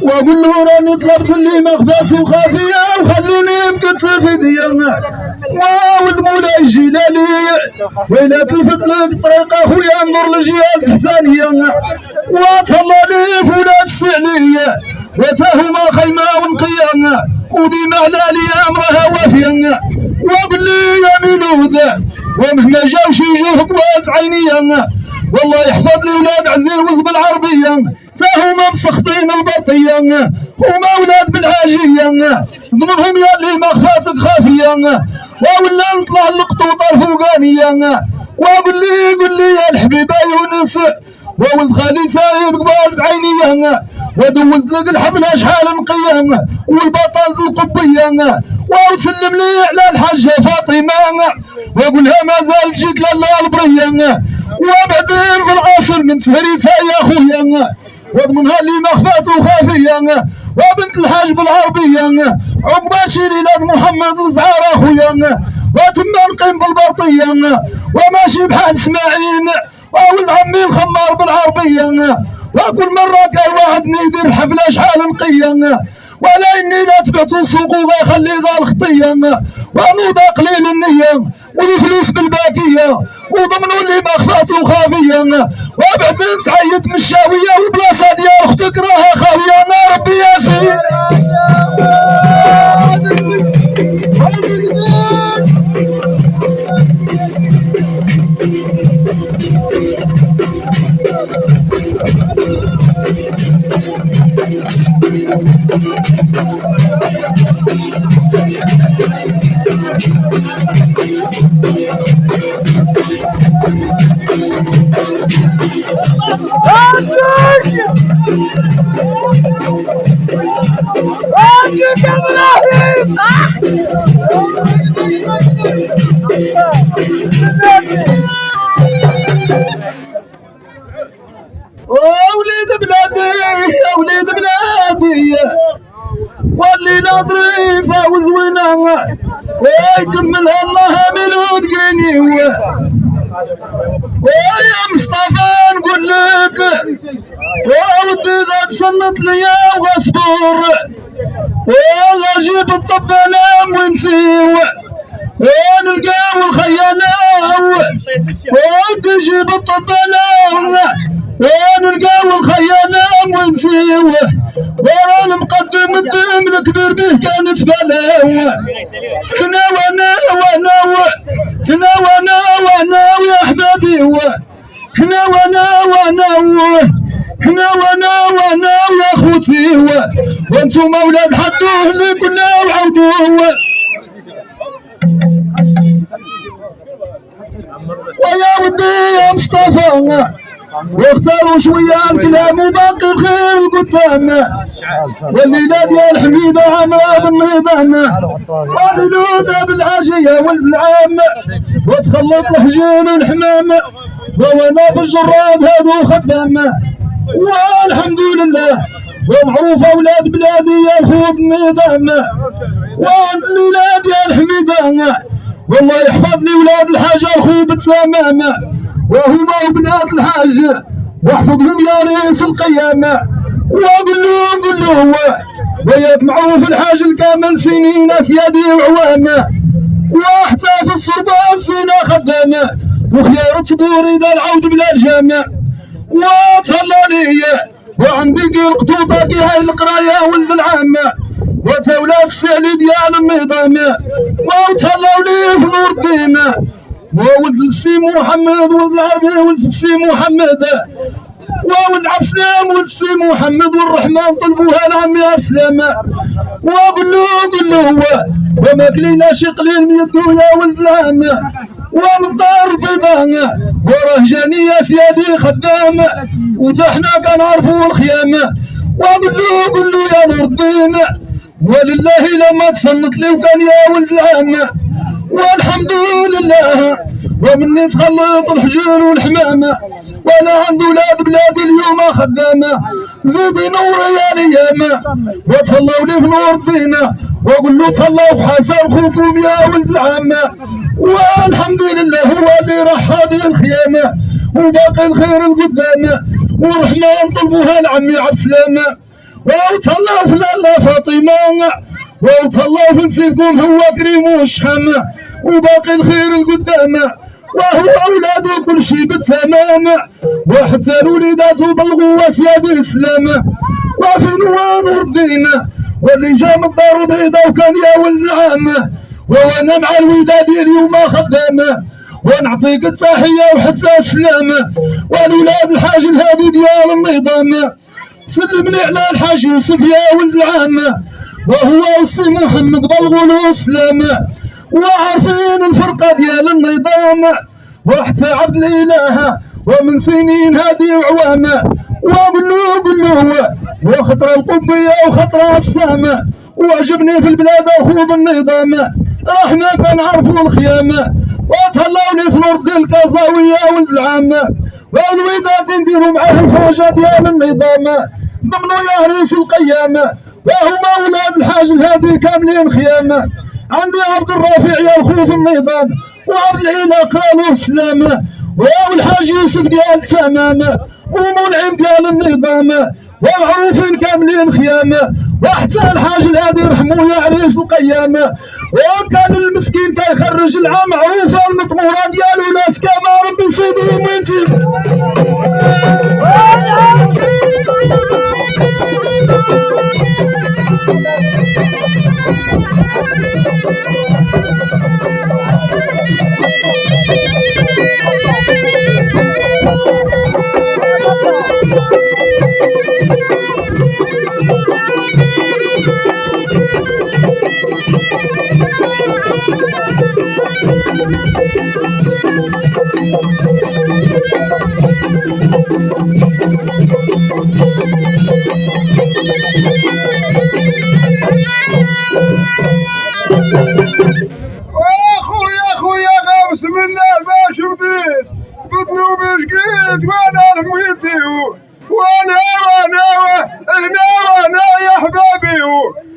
واقول له راني طلبت اللي مخفاته خافيه وخلوني مكتف ايديا واولد مولاي الجلالي ويلا تلفت لك الطريق اخويا انظر للجهه التحتانيه وتهلا لي فولاد السعليه وتاهما خيمه ونقيه وديما على لي امرها وافيه وقل لي يا ميلود ومهما جاوش يجوه قوات عينيا والله يحفظ لي ولاد عزيز بالعربيه تاهما مسخطين البرطيه هما ولاد بالعاجيه ضمنهم يا اللي مخفاتك خافيه ولا نطلع القطوطه الفوقانيه وقل لي يا الحبيبه يونس وولد خالي سعيد قبالت عينيه ودوز لك الحفله شحال نقيه والبطل القبيه وسلم لي على الحاجه فاطمه واقولها مازال تجيك لاله البريه وبعدين في العصر من تهريسها يا خويا واضمنها اللي مخفات وخافيه وبنت الحاج بالعربيه عقبه شيري لاد محمد الزعار اخويا وتما نقيم بالبرطيه وماشي بحال اسماعيل وولد عمي الخمار بالعربيه وكل مره كان واحد يدير الحفله شحال نقيه ولا اني لا تبعت السوق وغيخلي غا الخطيه ونوضه قليل النيه والفلوس بالباكيه وضمنوا اللي مخفات وخافيه وبعدين تعيط من الشاويه والبلاصه ديال اختك راها خاويه يا ربي يا سيدي وليد بلادي يا وليد بلادي واللي لا ظريفه وزوينه ويكملها الله ميلود قريني ويا مصطفى نقول لك ودي غتسنط ليا وغصبر وغجيب الطب انا ونسيو ونلقاو الخيانه ونجيب الطب انا ونلقاو الخيانه ونسيو ورا مقدم الدم الكبير به كانت بلاو هنا وانا يا احبابي هنا وانا يا خوتي وانتم اولاد حدوه اللي كنا وعودوه ويا ودي يا مصطفى واختاروا شويه الكلام وباقي الخير القدام والليله ديال حميده عامره بالنظام وميلوده بالعاشيه ولد العام وتخلط الحجين والحمام وانا في الجراد هادو خدام والحمد لله ومعروف اولاد بلادي يا الخوض النظام والليله ديال حميده والله يحفظ لي ولاد الحاجه الخوض التمام وهما بنات الحاج واحفظهم يا ريس القيامة وقول له وياك معروف الحاج الكامل سنين سيادي وعوامة وحتى في الصربة السنة خدامة وخيار تبوري ذا العود بلا جامع وتهلا لي وعندي القطوطة كي هاي القراية ولد العامة وتولاد السعلي ديال النظام وتهلاو لي في نور الدين وولد السي محمد ولد العربي ولد السي محمد وولد عبد السلام ولد السي محمد والرحمن طلبوها لعمي عبد السلام وقول له وما كلينا شي قليل من يدو يا ولد العام ومن دار البيضاء وراه جاني يا سيادي خدام وتحنا كنعرفوا الخيام وقول له يا نور الدين ولله لما تصنت لي وكان يا ولد العام والحمد لله ومني تخلط الحجر والحمامة وانا عند ولاد بلادي اليوم خدامة زيدي نور يا الايام وتهلاو لي في نور الدين واقول له تهلاو في حسن خوكم يا ولد العامة والحمد لله هو اللي راح هذه الخيامة وباقي الخير القدام والرحمن طلبوها لعمي عبد السلام وتهلاو في لاله فاطمه وتهلاو في نسيبكم هو كريم والشحمه وباقي الخير القدامه وهو اولاده كل شي بالتمام وحتى الوليدات بلغوا وسياد الاسلام وفي نور الدين واللي جا من الدار البيضاء وكان يا ولد العام وانا مع الوداد اليوم خدامه ونعطيك التحيه وحتى السلامه والولاد الحاج الهادي ديال النظام سلم لي على الحاج يوسف يا ولد العام وهو والسي محمد بلغوا السلامه وعارفين الفرقه ديال النظام وحتى عبد الاله ومن سنين هادي وعوامه وقول له وخطره القبيه وخطره السامه وعجبني في البلاد اخو بالنظام رحنا كنعرفوا الخيامه وتهلاو لي في الارض الكازاويه ولد العامه والوداد نديروا معاه الفرجه ديال النظام ضمنوا يا عريس القيامه وهما ولاد الحاج الهادي كاملين خيامه عندي عبد الرافع يا الخوف النظام وعبد العيله قرانو السلامه والحاج يوسف ديال تمامه ومنعم ديال النظام ومعروفين كاملين خيامه وحتى الحاج الهادي رحمو يا عريس القيامه وكان المسكين كيخرج العام معروفه المطموره ديالو ناس كما ربي يصيبهم وينتم اخويا غابس منا باش بديت بدنو باش قيت وانا نمويتي وانا هنا يا حبابي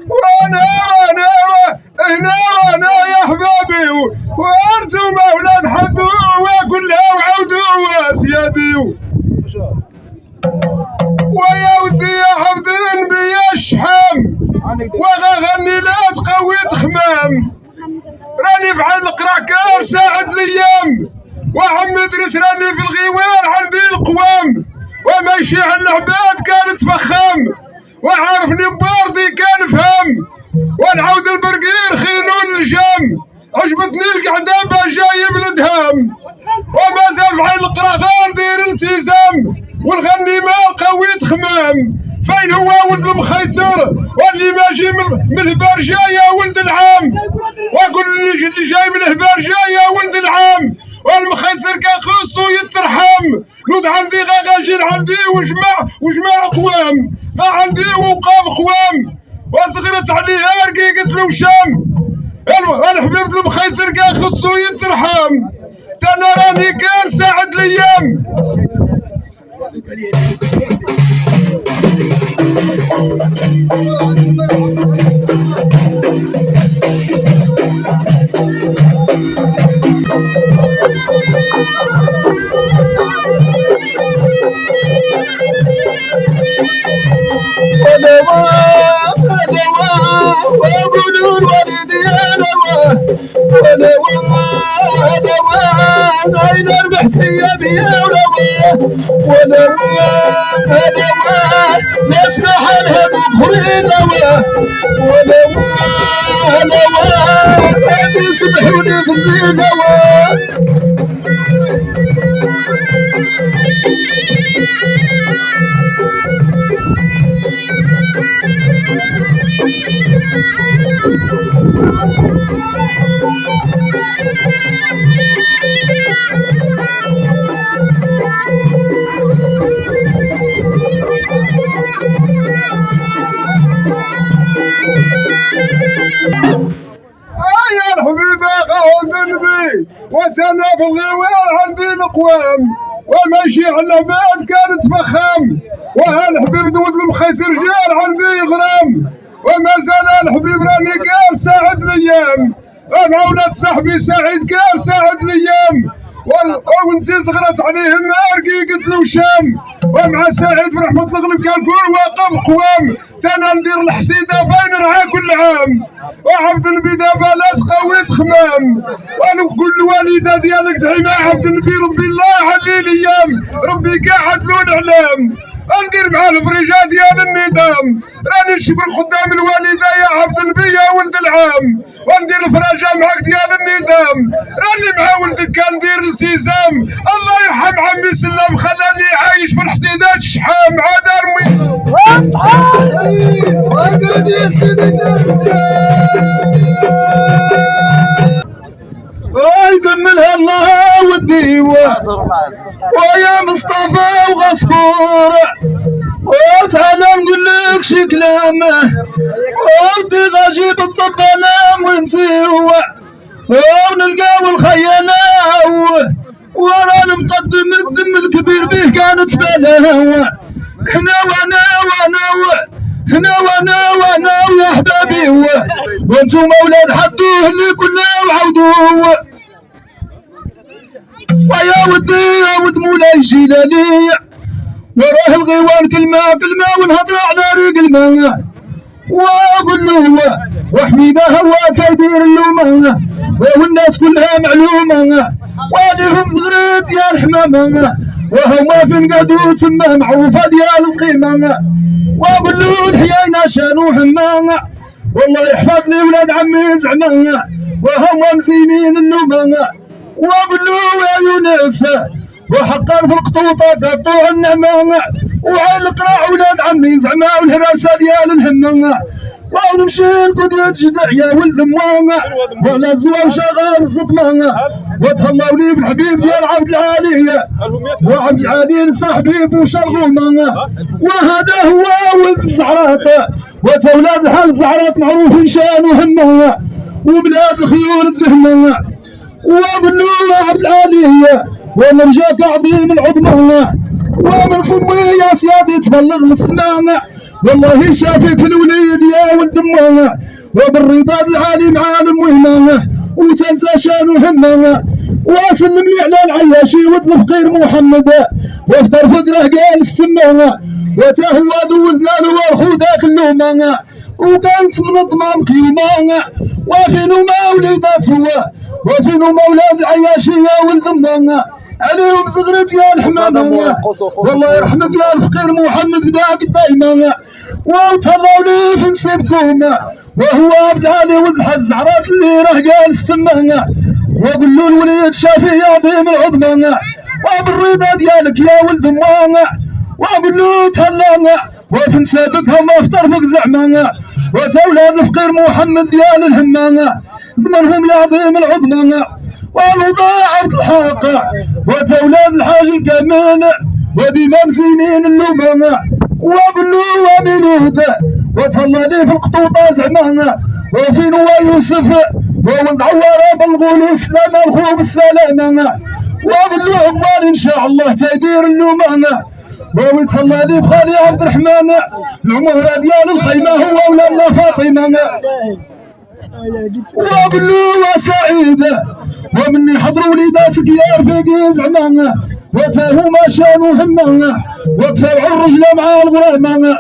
وانا هنا يا حبابي وانتم اولاد حدو وكلها وعودوا سيادي ويا ودي يا عبد بيا الشحام وغني لا تقوي تخمام راني فعل القراكار ساعد الايام وعم ادرس راني في الغيوان عندي القوام وماشي على العباد كانت فخام وعارفني بباردي كان فهم ونعاود البرقير خيلون الجام عجبتني القعده جايب الدهام ومازال فعل القراكار دير التزام والغني ما قويت خمام فين هو ولد المخيتر واللي ماشي من الهبارجه يا ولد العام واقول اللي جاي من الهبارجه يا ولد العام والمخيتر كان خصو يترحم نوض عندي غاجين عندي وجماع قوام عندي وقام قوام وصغرت عليها رقيقت له شام الحبيب المخيتر كان خصو يترحم تانا راني كان ساعد الايام وقولوا والدي غايل ربحت ثيابي يا ولوا نسمح الهدو بخرين ولوا يسبحوني في الزينة يا الحبيبة غاود النبي وتنا في الغوار عندي القوام وماشي على العباد كانت فخام وهالحبيب دود المخيس رجال عندي غرام وما زال الحبيب راني قال ساعد الايام مع ولاد صاحبي سعيد قال ساعد الايام ونسي صغرت عليهم رقيقة له شام ومع سعيد في رحمة الغلب كان كل واقف قوام تانا ندير الحسيده فين رعاه كل عام وعبد النبي دابا لا تقوي تخمام ونقول الوالده ديالك دعي مع عبد النبي ربي الله يعلي الايام ربي قاعد له الاعلام ندير مع الفريجه ديال النظام راني نشبر خدام الوالده يا عبد النبي يا ولد العام وندير الفراجه معاك ديال النظام راني مع ولدك كندير الالتزام الله يرحم عمي سلام خلاني عايش في الحسيدات الشحام عاد ارمي يكملها الله والديوان ويا مصطفى وغصبور وتعالى نقول لك شي كلامه ودي غاجيب الطب انا ونسيوه ونلقاو الخيانه وراني مقدم الدم الكبير به كانت بلاوه هنا وانا ويا حبابي وانتم اولاد حدوه اللي كنا وعودوه ويا ودي يا ود مولاي جيلاني وراه الغيوان كلمه ونهضر على ريق الماء واقول له وحميده هو كيدير اللومه والناس كلها معلومه وعليهم صغريت يا الحمامه وهما فين قعدوا تما معروفه ديال القيمه واقول له الحياينا شانو حمامه والله يحفظ لي ولاد عمي زعما وهما مزينين اللومه واقول له يا يونس وحقا في القطوطه قطوع النعمه وعلى القراع ولاد عمي زعما والهراسه ديال الهمه ونمشي القدوة جدع يا ولد موانا ولا الزوا وشغال الصدمة وتهلاو لي في الحبيب ديال عبد العالي وعبد العالي صاحبي بوشرغومة وهذا هو ولد الزعرات وتولاد الحاج الزعرات معروفين شان وهمة وبلاد الخيول الدهمة وابن عبد العالي ونرجاك عظيم العظمة ومن فمي يا سيادي تبلغ للسماء والله شافك في الوليد يا ولد امه وبالرضا العالي معالم وهمه وتنتشان وهمه وسلم لي على العياشي ولد الفقير محمد وافطر فقره قال السمه وتهوى دوزنا له والخودات اللومه وكانت منظمه مقيومه وفينو ما وليدات هو وفينو مولاد العياشي يا ولد امه عليهم صغرت يا الحمامة والله يرحمك يا الفقير محمد فداك الدايمة وتهلاو لي في نصيبكم وهو عبد العالي ولد الحاج زعرات اللي راه قال السمانة وقول له الوليد شافي يا عظيم العظمة وبالرضا ديالك يا ولد امه وقول له تهلانا وفي نسابك هما في طرفك زعما وتولاد الفقير محمد ديال الهمانة ضمنهم يا عظيم العظمة والوضاع عبد الحق وتولاد الحاج الكامل وديما مسينين اللومه وبلو وميلود وتهلا لي في القطوطه زعما وفين هو يوسف وولد عواره بالغول السلام الخو بالسلامه وبلو عقبال ان شاء الله تيدير اللومه وتهلا لي في خالي عبد الرحمن العمره ديال الخيمه هو ولا فاطمه وقلو وسعيد ومني حضروا وليداتك يا رفيقي زعما وتاهما شانوا همه وتفرعوا الرجله مع الغرامه